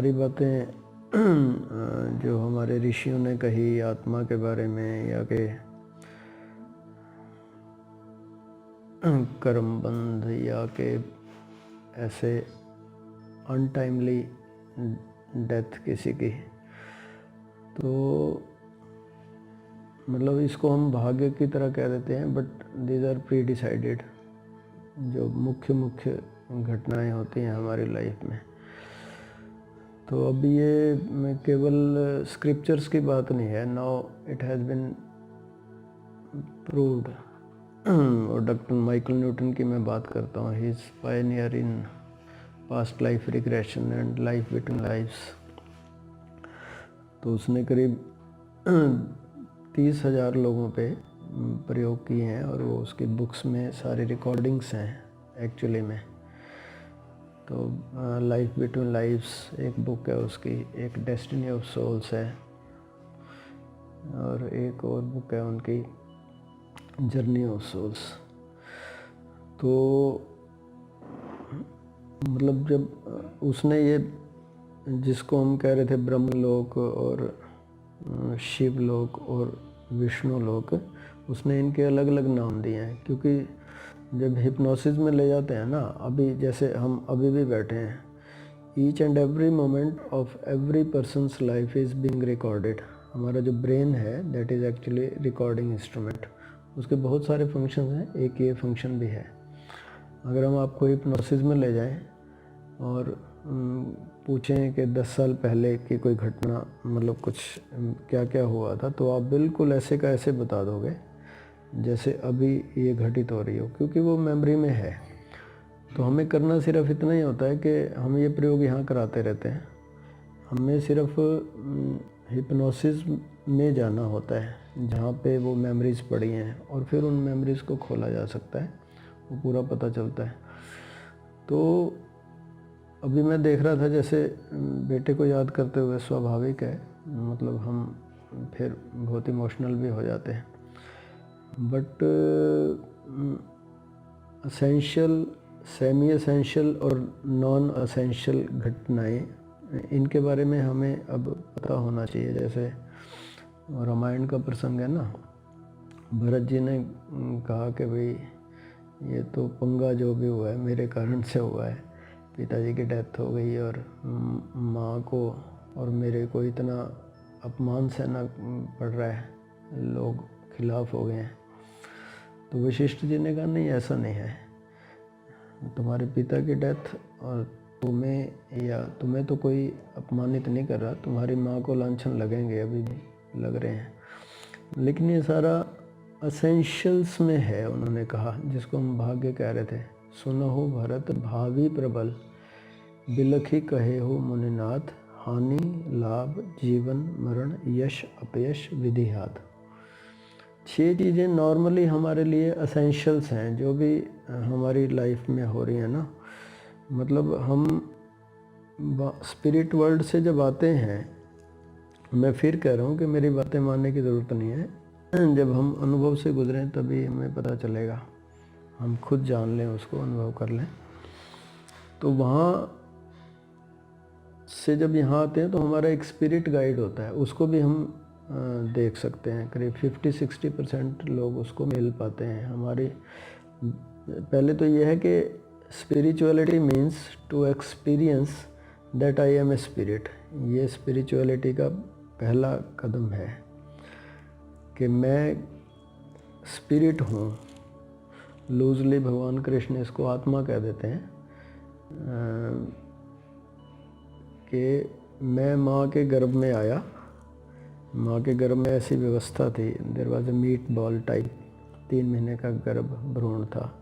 सारी बातें जो हमारे ऋषियों ने कही आत्मा के बारे में, या कि कर्म बंध, या कि ऐसे अनटाइमली डेथ किसी की, तो मतलब इसको हम भाग्य की तरह कह देते हैं, but these are pre decided, जो मुख्य घटनाएं होती हैं हमारी लाइफ में। तो अब ये मैं केवल स्क्रिप्चर्स की बात नहीं है, now it has been proved. और डॉक्टर माइकल न्यूटन की मैं बात करता हूँ, he is pioneer in past life regression and life between lifes. तो उसने करीब 30,000 लोगों पे प्रयोग किए हैं, और वो उसकी बुक्स में सारी रिकॉर्डिंग्स हैं एक्चुअली में। तो लाइफ बिटवीन लाइफ्स एक बुक है उसकी, एक डेस्टिनी ऑफ सोल्स है, और एक और बुक है उनकी जर्नी ऑफ सोल्स। तो मतलब जब उसने ये, जिसको हम कह रहे थे ब्रह्मलोक और शिवलोक और विष्णुलोक, उसने इनके अलग अलग नाम दिए हैं, क्योंकि जब हिप्नोसिस में ले जाते हैं ना, अभी जैसे हम अभी भी बैठे हैं, each and every moment of every persons life is being recorded. हमारा जो ब्रेन है that is actually recording instrument. उसके बहुत सारे फंक्शन हैं, एक ये फंक्शन भी है। अगर हम आपको हिप्नोसिस में ले जाएं और पूछें कि 10 साल पहले की कोई घटना, मतलब कुछ क्या क्या हुआ था, तो आप बिल्कुल ऐसे का ऐसे बता दोगे जैसे अभी ये घटित हो रही हो, क्योंकि वो मेमोरी में है। तो हमें करना सिर्फ इतना ही होता है कि हम ये प्रयोग यहाँ कराते रहते हैं। हमें सिर्फ हिप्नोसिस में जाना होता है जहाँ पे वो मेमोरीज़ पड़ी हैं, और फिर उन मेमोरीज़ को खोला जा सकता है, वो पूरा पता चलता है। तो अभी मैं देख रहा था, जैसे बेटे को याद करते हुए स्वाभाविक है, मतलब हम फिर बहुत इमोशनल भी हो जाते हैं, बट असेंशियल, सेमी असेंशियल और नॉन असेंशियल घटनाएं, इनके बारे में हमें अब पता होना चाहिए। जैसे रामायण का प्रसंग है ना, भरत जी ने कहा कि भाई ये तो पंगा जो भी हुआ है मेरे कारण से हुआ है, पिताजी की डेथ हो गई और माँ को और मेरे को इतना अपमान सहना पड़ रहा है, लोग खिलाफ हो गए हैं। तो वशिष्ठ जी ने कहा नहीं, ऐसा नहीं है, तुम्हारे पिता की डेथ और तुम्हें तो कोई अपमानित नहीं कर रहा, तुम्हारी माँ को लांछन लगेंगे, अभी भी लग रहे हैं, लेकिन ये सारा असेंशियल्स में है, उन्होंने कहा, जिसको हम भाग्य कह रहे थे। सुनहु भरत भावी प्रबल, बिलखी कहे हो मुनिनाथ, हानि लाभ जीवन मरण यश अपयश विधिहात। 6 चीज़ें नॉर्मली हमारे लिए असेंशियल्स हैं, जो भी हमारी लाइफ में हो रही है ना। मतलब हम स्पिरिट वर्ल्ड से जब आते हैं, मैं फिर कह रहा हूँ कि मेरी बातें मानने की ज़रूरत नहीं है, जब हम अनुभव से गुजरें तभी हमें पता चलेगा, हम खुद जान लें, उसको अनुभव कर लें। तो वहाँ से जब यहाँ आते हैं तो हमारा एक स्पिरिट गाइड होता है, उसको भी हम देख सकते हैं। करीब 50-60% लोग उसको मिल पाते हैं। हमारी पहले तो ये है कि spirituality means to experience that I am a spirit. ये स्पिरिचुअलिटी का पहला कदम है कि मैं स्पिरिट हूँ। लूजली भगवान कृष्ण इसको आत्मा कह देते हैं, कि मैं माँ के गर्भ में आया, माँ के गर्भ में ऐसी व्यवस्था थी, there was a meat ball type, 3 महीने का गर्भ भ्रूण था,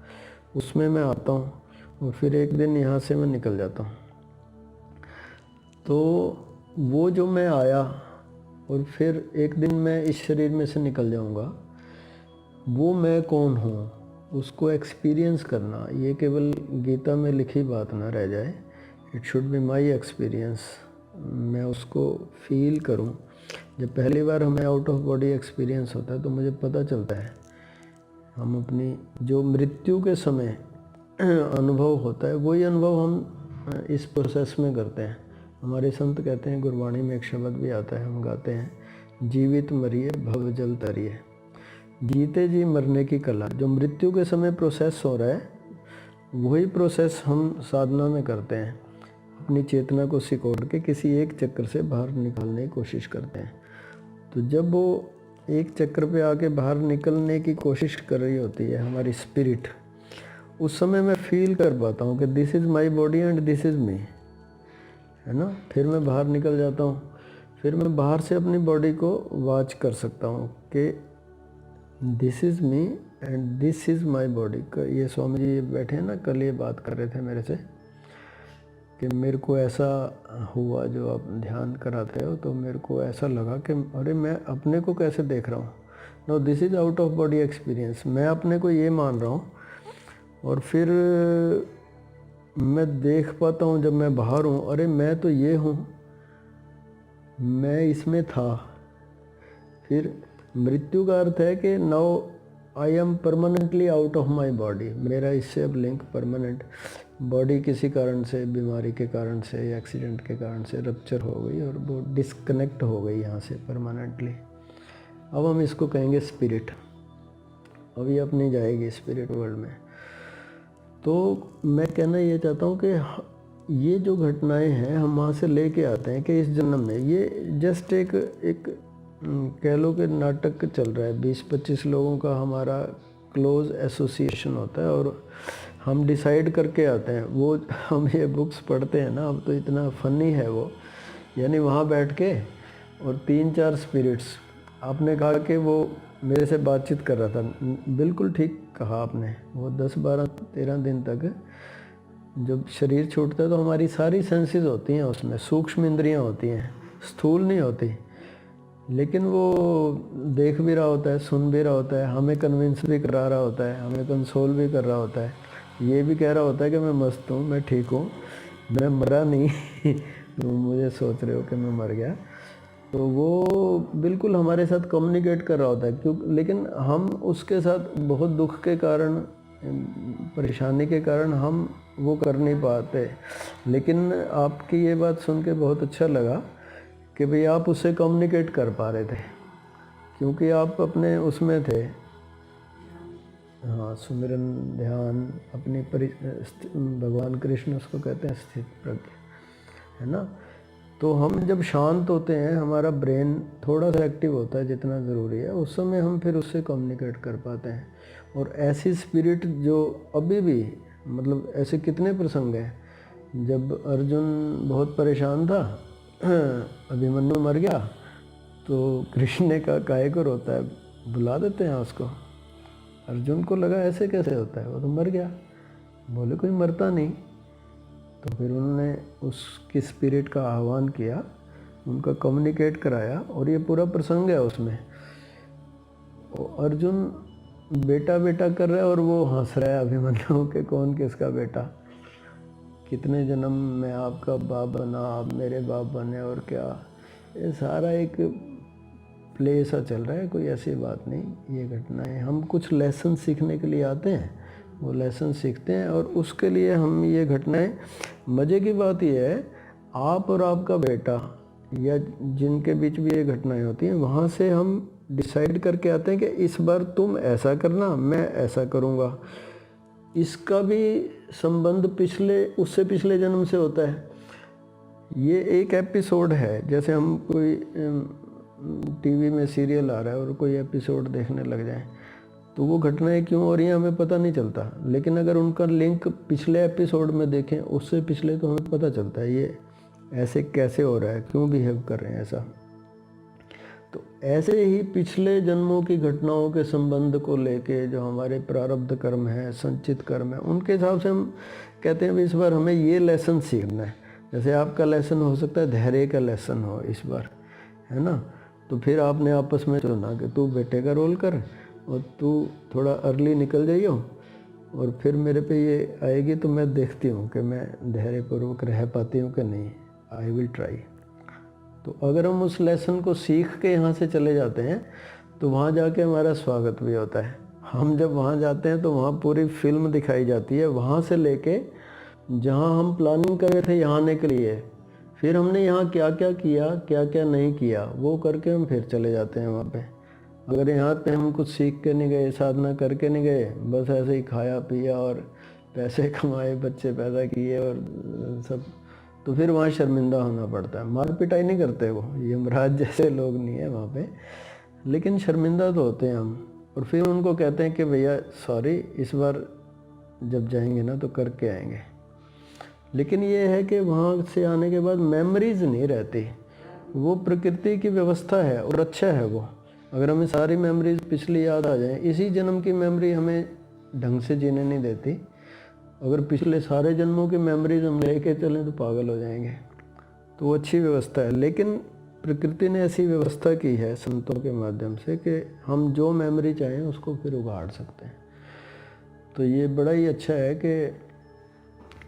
उसमें मैं आता हूँ और फिर एक दिन यहाँ से मैं निकल जाता हूँ। तो वो जो मैं आया और फिर एक दिन मैं इस शरीर में से निकल जाऊँगा, वो मैं कौन हूँ, उसको एक्सपीरियंस करना, ये केवल गीता में लिखी बात ना रह जाए, it should be my experience. मैं उसको फील करूं। जब पहली बार हमें आउट ऑफ बॉडी एक्सपीरियंस होता है तो मुझे पता चलता है, हम अपनी जो मृत्यु के समय अनुभव होता है वही अनुभव हम इस प्रोसेस में करते हैं। हमारे संत कहते हैं, गुरबाणी में एक शब्द भी आता है, हम गाते हैं, जीवित मरिए भव जल तरिए। जीते जी मरने की कला, जो मृत्यु के समय प्रोसेस हो रहा है वही प्रोसेस हम साधना में करते हैं। अपनी चेतना को सिकोड़ के किसी एक चक्र से बाहर निकालने की कोशिश करते हैं। तो जब वो एक चक्र पे आके बाहर निकलने की कोशिश कर रही होती है हमारी स्पिरिट, उस समय मैं फील कर पाता हूँ कि this is my body and this is me, है ना। फिर मैं बाहर निकल जाता हूँ, फिर मैं बाहर से अपनी बॉडी को वॉच कर सकता हूँ कि this is me and this is my body. ये स्वामी जी बैठे हैं ना, कल ये बात कर रहे थे मेरे से कि मेरे को ऐसा हुआ, जो आप ध्यान कराते हो तो मेरे को ऐसा लगा कि अरे मैं अपने को कैसे देख रहा हूँ। No, this is out of body experience. मैं अपने को ये मान रहा हूँ और फिर मैं देख पाता हूँ जब मैं बाहर हूँ, अरे मैं तो ये हूँ, मैं इसमें था। फिर मृत्यु का अर्थ है कि now I am permanently out of my body. मेरा इससे अब लिंक परमानेंट, बॉडी किसी कारण से, बीमारी के कारण से या एक्सीडेंट के कारण से रप्चर हो गई और वो डिस्कनेक्ट हो गई यहाँ से परमानेंटली। अब हम इसको कहेंगे स्पिरिट। अब ये अपनी जाएगी स्पिरिट वर्ल्ड में। तो मैं कहना ये चाहता हूँ कि ये जो घटनाएं हैं हम वहाँ से लेके आते हैं कि इस जन्म में ये जस्ट एक कह लो कि नाटक चल रहा है। 20-25 लोगों का हमारा क्लोज एसोसिएशन होता है और हम डिसाइड करके आते हैं। वो हम ये बुक्स पढ़ते हैं ना, अब तो इतना फ़नी है वो, यानी वहाँ बैठ के और 3-4 स्पिरिट्स, आपने कहा कि वो मेरे से बातचीत कर रहा था, बिल्कुल ठीक कहा आपने। वो 10-12-13 दिन तक जब शरीर छूटता है तो हमारी सारी सेंसेस होती हैं उसमें, सूक्ष्म इंद्रियाँ होती हैं, स्थूल नहीं होती, लेकिन वो देख भी रहा होता है, सुन भी रहा होता है, हमें कन्विंस भी करा रहा होता है, हमें कंसोल भी कर रहा होता है, ये भी कह रहा होता है कि मैं मस्त हूँ, मैं ठीक हूँ, मैं मरा नहीं तो मुझे सोच रहे हो कि मैं मर गया। तो वो बिल्कुल हमारे साथ कम्युनिकेट कर रहा होता है, क्यों, लेकिन हम उसके साथ बहुत दुख के कारण, परेशानी के कारण हम वो कर नहीं पाते। लेकिन आपकी ये बात सुन के बहुत अच्छा लगा कि भाई आप उससे कम्युनिकेट कर पा रहे थे, क्योंकि आप अपने उसमें थे। हाँ, सुमिरन, ध्यान, अपनी भगवान कृष्ण उसको कहते हैं स्थित प्रज्ञ, है ना। तो हम जब शांत होते हैं, हमारा ब्रेन थोड़ा सा एक्टिव होता है जितना ज़रूरी है, उस समय हम फिर उससे कम्युनिकेट कर पाते हैं। और ऐसी स्पिरिट जो अभी भी, मतलब ऐसे कितने प्रसंग हैं जब अर्जुन बहुत परेशान था, अभिमन्यु मर गया तो कृष्ण ने कहा काहे को रोता है, बुला देते हैं उसको। अर्जुन को लगा ऐसे कैसे होता है, वो तो मर गया। बोले कोई मरता नहीं। तो फिर उन्होंने उसकी स्पिरिट का आह्वान किया, उनका कम्युनिकेट कराया, और ये पूरा प्रसंग है उसमें। अर्जुन बेटा बेटा कर रहा है और वो हंस रहा है अभिमन्यु के, कौन किसका बेटा, कितने जन्म में आपका बाप बना, आप मेरे बाप बने, और क्या, ये सारा एक प्ले सा चल रहा है, कोई ऐसी बात नहीं। ये घटनाएं, हम कुछ लेसन सीखने के लिए आते हैं, वो लेसन सीखते हैं, और उसके लिए हम ये घटनाएं, मज़े की बात ये है, आप और आपका बेटा या जिनके बीच भी ये घटनाएं होती हैं, वहाँ से हम डिसाइड करके आते हैं कि इस बार तुम ऐसा करना, मैं ऐसा करूँगा। इसका भी संबंध उससे पिछले जन्म से होता है। ये एक एपिसोड है, जैसे हम कोई टीवी में सीरियल आ रहा है और कोई एपिसोड देखने लग जाए तो वो घटनाएं क्यों हो रही हैं हमें पता नहीं चलता, लेकिन अगर उनका लिंक पिछले एपिसोड में देखें, उससे पिछले, तो हमें पता चलता है ये ऐसे कैसे हो रहा है, क्यों बिहेव कर रहे हैं ऐसा। तो ऐसे ही पिछले जन्मों की घटनाओं के संबंध को लेके जो हमारे प्रारब्ध कर्म हैं, संचित कर्म है, उनके हिसाब से हम कहते हैं इस बार हमें ये लेसन सीखना है। जैसे आपका लेसन हो सकता है धैर्य का लेसन हो इस बार, है ना। तो फिर आपने आपस में चुना कि तू बेटे का रोल कर और तू थोड़ा अर्ली निकल जाइयो, और फिर मेरे पे ये आएगी तो मैं देखती हूँ कि मैं धैर्यपूर्वक रह पाती हूँ कि नहीं, आई विल ट्राई। तो अगर हम उस लेसन को सीख के यहाँ से चले जाते हैं तो वहाँ जाके हमारा स्वागत भी होता है। हम जब वहाँ जाते हैं तो वहाँ पूरी फिल्म दिखाई जाती है, वहाँ से लेके जहाँ हम प्लानिंग कर रहे थे यहाँ आने के लिए, फिर हमने यहाँ क्या क्या किया, क्या क्या नहीं किया, वो करके हम फिर चले जाते हैं वहाँ पे। अगर यहाँ पे हम कुछ सीख के नहीं गए, साधना करके नहीं गए, बस ऐसे ही खाया पिया और पैसे कमाए, बच्चे पैदा किए और सब, तो फिर वहाँ शर्मिंदा होना पड़ता है। मार पिटाई नहीं करते वो, यमराज जैसे लोग नहीं है वहाँ पे, लेकिन शर्मिंदा तो होते हैं हम। और फिर उनको कहते हैं कि भैया सॉरी, इस बार जब जाएंगे ना तो करके आएंगे। लेकिन ये है कि वहाँ से आने के बाद मेमोरीज नहीं रहती, वो प्रकृति की व्यवस्था है और अच्छा है वो। अगर हमें सारी मेमोरीज पिछली याद आ जाए, इसी जन्म की मेमोरी हमें ढंग से जीने नहीं देती। अगर पिछले सारे जन्मों की मेमोरीज हम लेके चलें तो पागल हो जाएंगे। तो वो अच्छी व्यवस्था है, लेकिन प्रकृति ने ऐसी व्यवस्था की है संतों के माध्यम से कि हम जो मेमोरी चाहें उसको फिर उगाड़ सकते हैं। तो ये बड़ा ही अच्छा है कि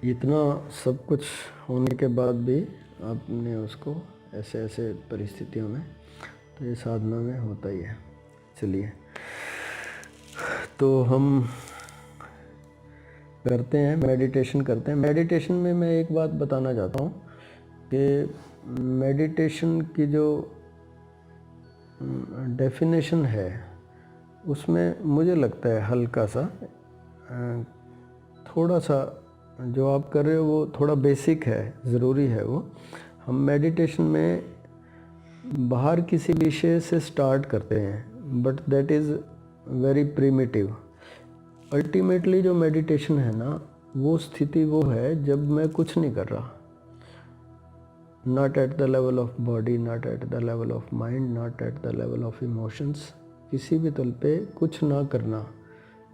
इतना सब कुछ होने के बाद भी आपने उसको ऐसे ऐसे परिस्थितियों में, तो ये साधना में होता ही है। चलिए, तो हम करते हैं, मेडिटेशन करते हैं। मेडिटेशन में मैं एक बात बताना चाहता हूँ कि मेडिटेशन की जो डेफिनेशन है उसमें मुझे लगता है हल्का सा, थोड़ा सा जो आप कर रहे हो वो थोड़ा बेसिक है, ज़रूरी है वो। हम मेडिटेशन में बाहर किसी विषय से स्टार्ट करते हैं, but that is very primitive. Ultimately जो मेडिटेशन है ना, वो स्थिति वो है जब मैं कुछ नहीं कर रहा, not at the level of body, not at the level of mind, not at the level of emotions, किसी भी तल पे कुछ ना करना,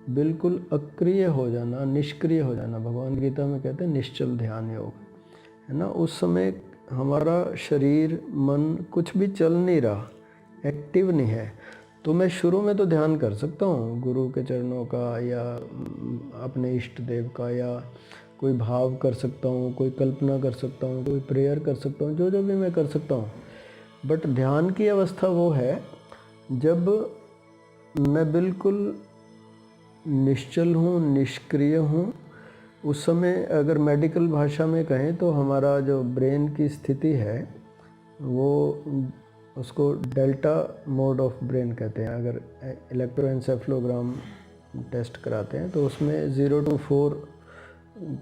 बिल्कुल अक्रिय हो जाना, निष्क्रिय हो जाना। भगवान गीता में कहते हैं निश्चल ध्यान योग, है ना। उस समय हमारा शरीर मन कुछ भी चल नहीं रहा, एक्टिव नहीं है। तो मैं शुरू में तो ध्यान कर सकता हूँ गुरु के चरणों का, या अपने इष्ट देव का, या कोई भाव कर सकता हूँ, कोई कल्पना कर सकता हूँ, कोई प्रेयर कर सकता हूँ, जो जो भी मैं कर सकता हूँ। बट ध्यान की अवस्था वो है जब मैं बिल्कुल निश्चल हूँ, निष्क्रिय हूँ। उस समय अगर मेडिकल भाषा में कहें तो हमारा जो ब्रेन की स्थिति है वो, उसको डेल्टा मोड ऑफ ब्रेन कहते हैं। अगर इलेक्ट्रोएन्सेफलोग्राम टेस्ट कराते हैं तो उसमें 0 to 4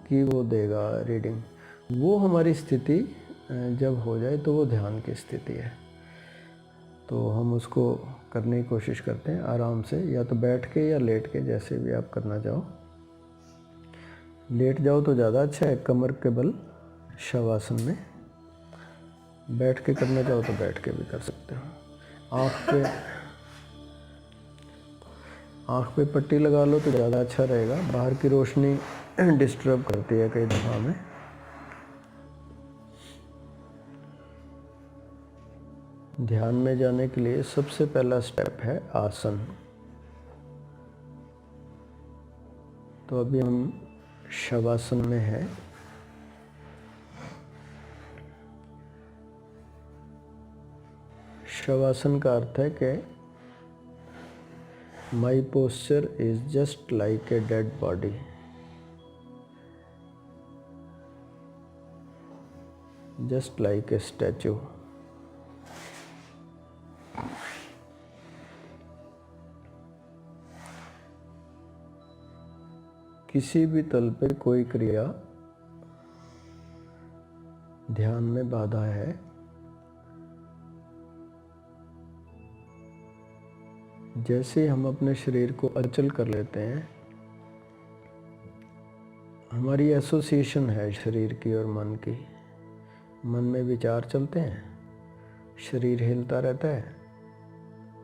की वो देगा रीडिंग। वो हमारी स्थिति जब हो जाए तो वो ध्यान की स्थिति है। तो हम उसको करने की कोशिश करते हैं आराम से, या तो बैठ के या लेट के, जैसे भी आप करना चाहो। लेट जाओ तो ज़्यादा अच्छा है, कमर के बल शवासन में। बैठ के करना चाहो तो बैठ के भी कर सकते हो। आँख पे पट्टी लगा लो तो ज़्यादा अच्छा रहेगा, बाहर की रोशनी डिस्टर्ब करती है कई दफ़ा में। ध्यान में जाने के लिए सबसे पहला स्टेप है आसन। तो अभी हम शवासन में हैं। शवासन का अर्थ है कि my posture is just like a dead body. Just like a statue. किसी भी तल पे कोई क्रिया ध्यान में बाधा है, जैसे हम अपने शरीर को अचल कर लेते हैं, हमारी एसोसिएशन है शरीर की और मन की। मन में विचार चलते हैं, शरीर हिलता रहता है,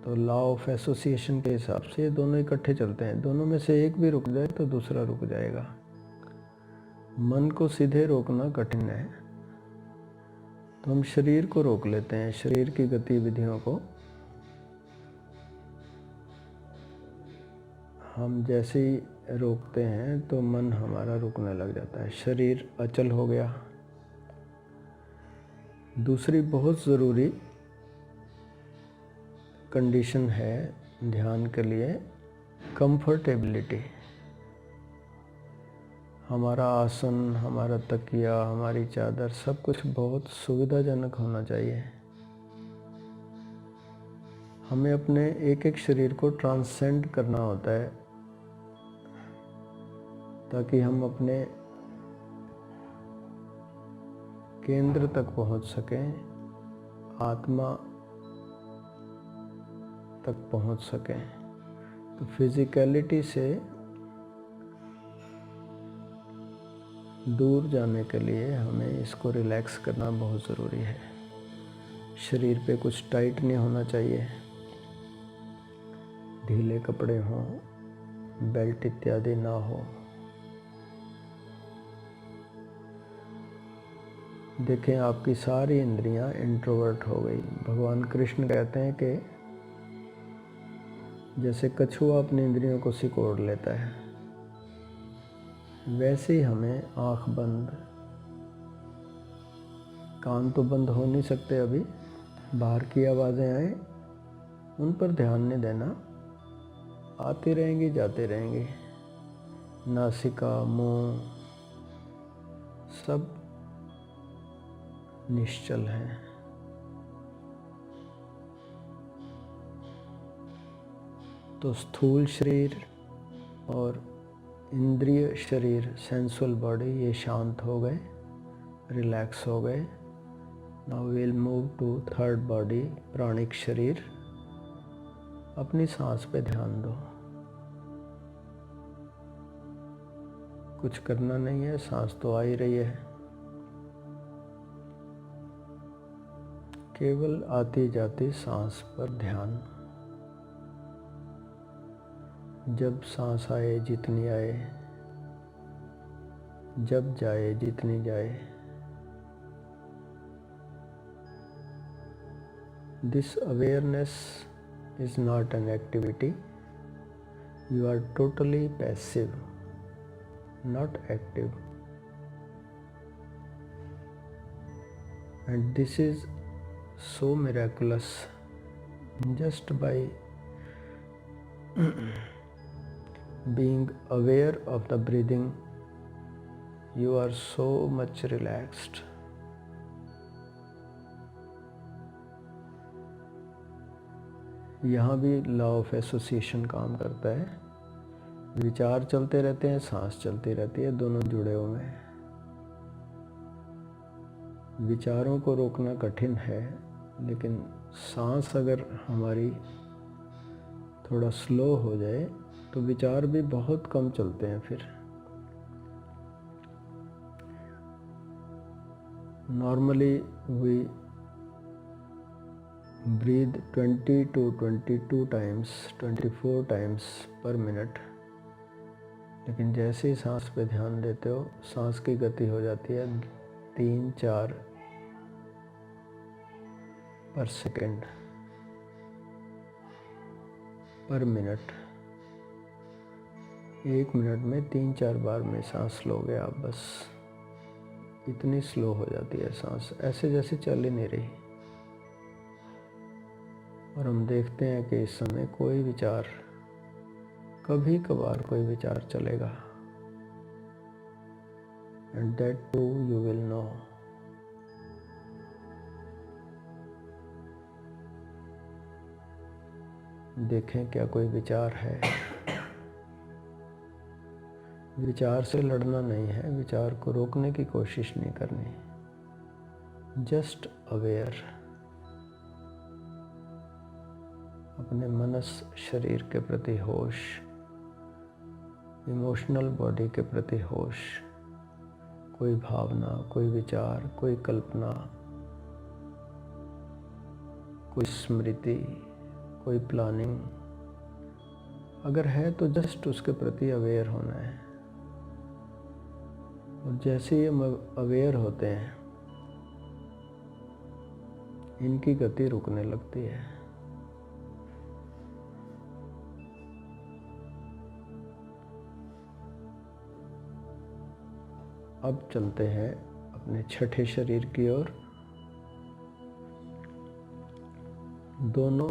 तो लॉ ऑफ एसोसिएशन के हिसाब से ये दोनों इकट्ठे चलते हैं। दोनों में से एक भी रुक जाए तो दूसरा रुक जाएगा। मन को सीधे रोकना कठिन है, तो हम शरीर को रोक लेते हैं, शरीर की गतिविधियों को। हम जैसे ही रोकते हैं तो मन हमारा रुकने लग जाता है, शरीर अचल हो गया। दूसरी बहुत ज़रूरी कंडीशन है ध्यान के लिए, कंफर्टेबिलिटी। हमारा आसन, हमारा तकिया, हमारी चादर, सब कुछ बहुत सुविधाजनक होना चाहिए। हमें अपने एक एक शरीर को ट्रांसेंड करना होता है ताकि हम अपने केंद्र तक पहुंच सकें, आत्मा तक पहुंच सकें। तो फिजिकलिटी से दूर जाने के लिए हमें इसको रिलैक्स करना बहुत ज़रूरी है। शरीर पे कुछ टाइट नहीं होना चाहिए, ढीले कपड़े हों, बेल्ट इत्यादि ना हो। देखें, आपकी सारी इंद्रियां इंट्रोवर्ट हो गई। भगवान कृष्ण कहते हैं कि जैसे कछुआ अपनी इंद्रियों को सिकोड़ लेता है, वैसे ही हमें आँख बंद, कान तो बंद हो नहीं सकते अभी, बाहर की आवाज़ें आए उन पर ध्यान नहीं देना, आती रहेंगी जाती रहेंगी। नासिका, मुंह सब निश्चल हैं। तो स्थूल शरीर और इंद्रिय शरीर, सेंसुअल बॉडी, ये शांत हो गए, रिलैक्स हो गए। Now will move to third body, प्राणिक शरीर। अपनी सांस पे ध्यान दो, कुछ करना नहीं है, सांस तो आ ही रही है। केवल आती जाती सांस पर ध्यान। जब सांस आए जितनी आए, जब जाए जितनी जाए। This awareness is not an activity. You are totally passive, not active. And this is so miraculous. Just by being aware of the breathing, you are so much relaxed. यहाँ भी लॉ ऑफ एसोसिएशन काम करता है। विचार चलते रहते हैं, सांस चलती रहती है, दोनों जुड़े हुए हैं। विचारों को रोकना कठिन है, लेकिन सांस अगर हमारी थोड़ा स्लो हो जाए तो विचार भी बहुत कम चलते हैं। फिर normally we breathe 20 to 22 times, 24 times per minute। लेकिन जैसे ही सांस पे ध्यान देते हो, सांस की गति हो जाती है 3-4 पर सेकेंड, पर मिनट। 1 मिनट में 3-4 बार में सांस लोगे आप, बस इतनी स्लो हो जाती है सांस, ऐसे जैसे चल ही नहीं रही। और हम देखते हैं कि इस समय कोई विचार, कभी कभार कोई विचार चलेगा, and that too you will know. देखें क्या कोई विचार है। विचार से लड़ना नहीं है, विचार को रोकने की कोशिश नहीं करनी, जस्ट अवेयर। अपने मनस शरीर के प्रति होश, इमोशनल बॉडी के प्रति होश। कोई भावना, कोई विचार, कोई कल्पना, कोई स्मृति, कोई प्लानिंग अगर है तो जस्ट उसके प्रति अवेयर होना है। और जैसे ही हम अवेयर होते हैं, इनकी गति रुकने लगती है। अब चलते हैं अपने छठे शरीर की ओर। दोनों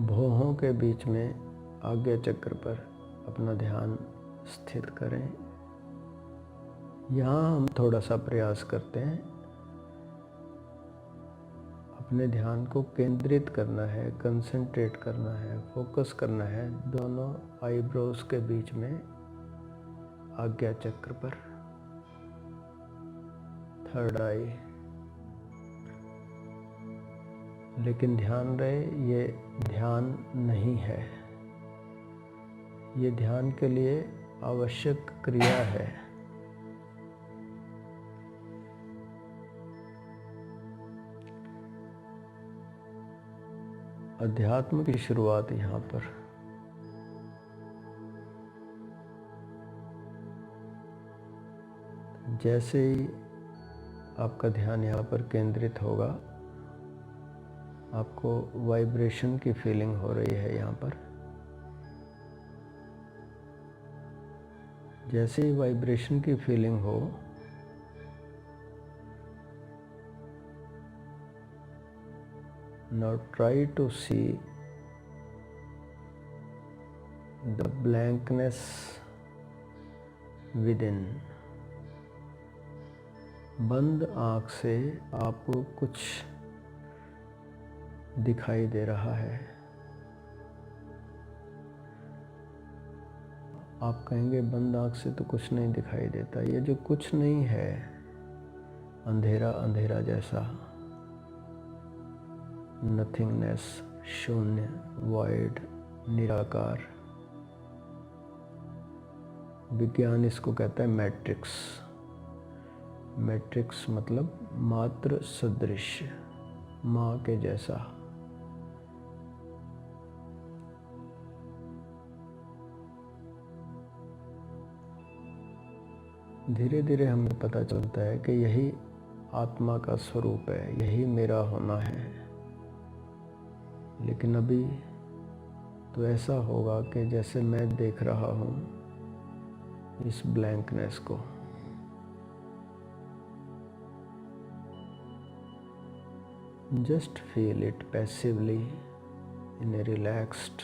भौहों के बीच में आज्ञा चक्र पर अपना ध्यान स्थित करें। यहाँ हम थोड़ा सा प्रयास करते हैं, अपने ध्यान को केंद्रित करना है, कंसंट्रेट करना है, फोकस करना है दोनों आईब्रोज के बीच में आज्ञा चक्र पर, थर्ड आई। लेकिन ध्यान रहे ये ध्यान नहीं है, ये ध्यान के लिए आवश्यक क्रिया है। अध्यात्म की शुरुआत यहाँ पर जैसे ही आपका ध्यान यहाँ पर केंद्रित होगा, आपको वाइब्रेशन की फीलिंग हो रही है। यहाँ पर जैसे ही वाइब्रेशन की फीलिंग हो, now try to see the blankness within। बंद आँख से आपको कुछ दिखाई दे रहा है। आप कहेंगे बंद आँख से तो कुछ नहीं दिखाई देता। ये जो कुछ नहीं है, अंधेरा अंधेरा जैसा, नथिंगनेस, शून्य, वॉइड, निराकार। विज्ञान इसको कहता है मैट्रिक्स। मैट्रिक्स मतलब मात्र सदृश, माँ के जैसा। धीरे धीरे हमें पता चलता है कि यही आत्मा का स्वरूप है, यही मेरा होना है। लेकिन अभी तो ऐसा होगा कि जैसे मैं देख रहा हूँ इस ब्लैंकनेस को। Just feel it passively in A relaxed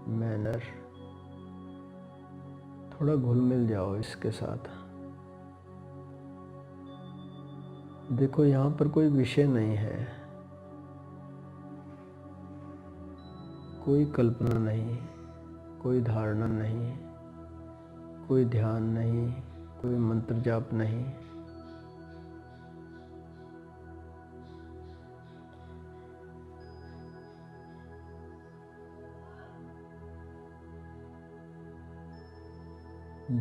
manner. थोड़ा घुल मिल जाओ इसके साथ। देखो यहाँ पर कोई विषय नहीं है, कोई कल्पना नहीं, कोई धारणा नहीं, कोई ध्यान नहीं, कोई मंत्र जाप नहीं।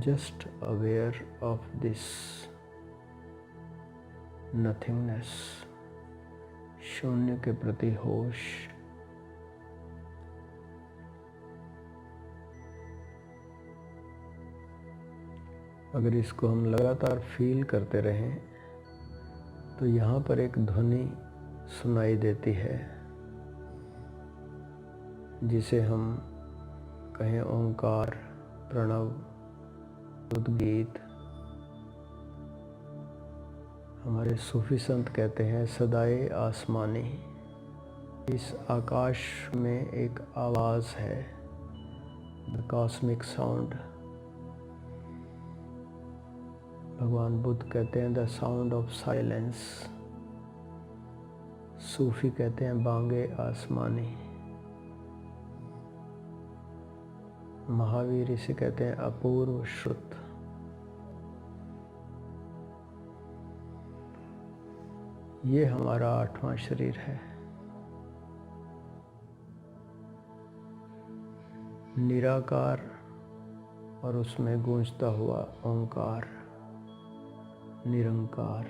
Just aware of this nothingness, शून्य के प्रति होश। अगर इसको हम लगातार फील करते रहें तो यहाँ पर एक ध्वनि सुनाई देती है, जिसे हम कहें ओंकार, प्रणव, उद्गीत। हमारे सूफी संत कहते हैं सदाए आसमानी। इस आकाश में एक आवाज़ है, द कॉस्मिक साउंड। भगवान बुद्ध कहते हैं द साउंड ऑफ साइलेंस। सूफी कहते हैं बांगे आसमानी। महावीर इसे कहते हैं अपूर्व श्रुत। ये हमारा 8वां शरीर है। निराकार और उसमें गूंजता हुआ ओंकार, निरंकार।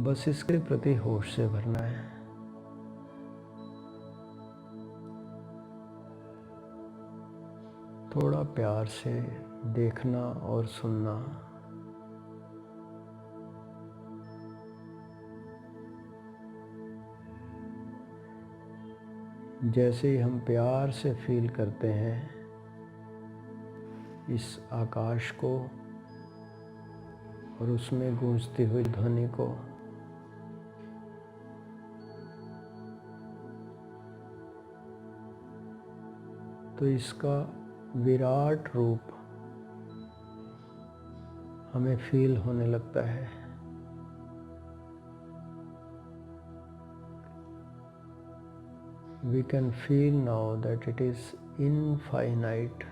बस इसके प्रति होश से भरना है। थोड़ा प्यार से देखना और सुनना। जैसे ही हम प्यार से फील करते हैं इस आकाश को और उसमें गूंजती हुई ध्वनि को, तो इसका विराट रूप हमें फील होने लगता है। We can feel now that it is infinite.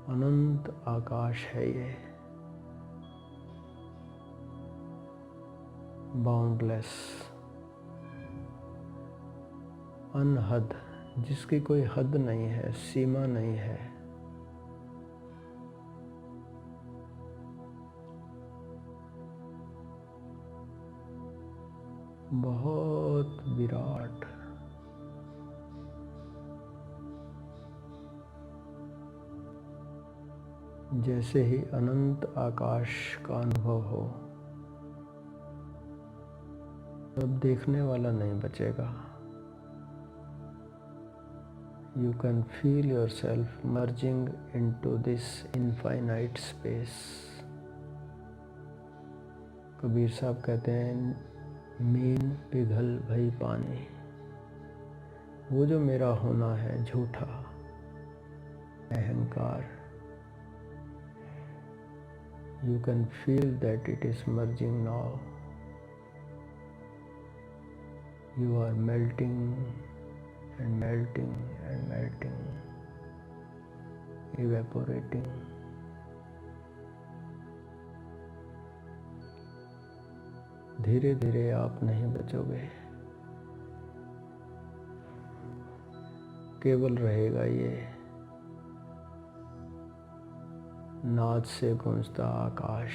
अनंत आकाश है ये, बाउंडलेस, अनहद, जिसकी कोई हद नहीं है, सीमा नहीं है। बहुत विराट। जैसे ही अनंत आकाश का अनुभव हो, अब देखने वाला नहीं बचेगा। You can feel yourself merging into this infinite space. Kabir साहब कहते हैं, मीन पिघल भई पानी। वो जो मेरा होना है झूठा अहंकार, you can feel that it is merging now. You are melting and melting and melting, evaporating. धीरे धीरे आप नहीं बचोगे, केवल रहेगा ये नाद से गूंजता आकाश।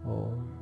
ओम।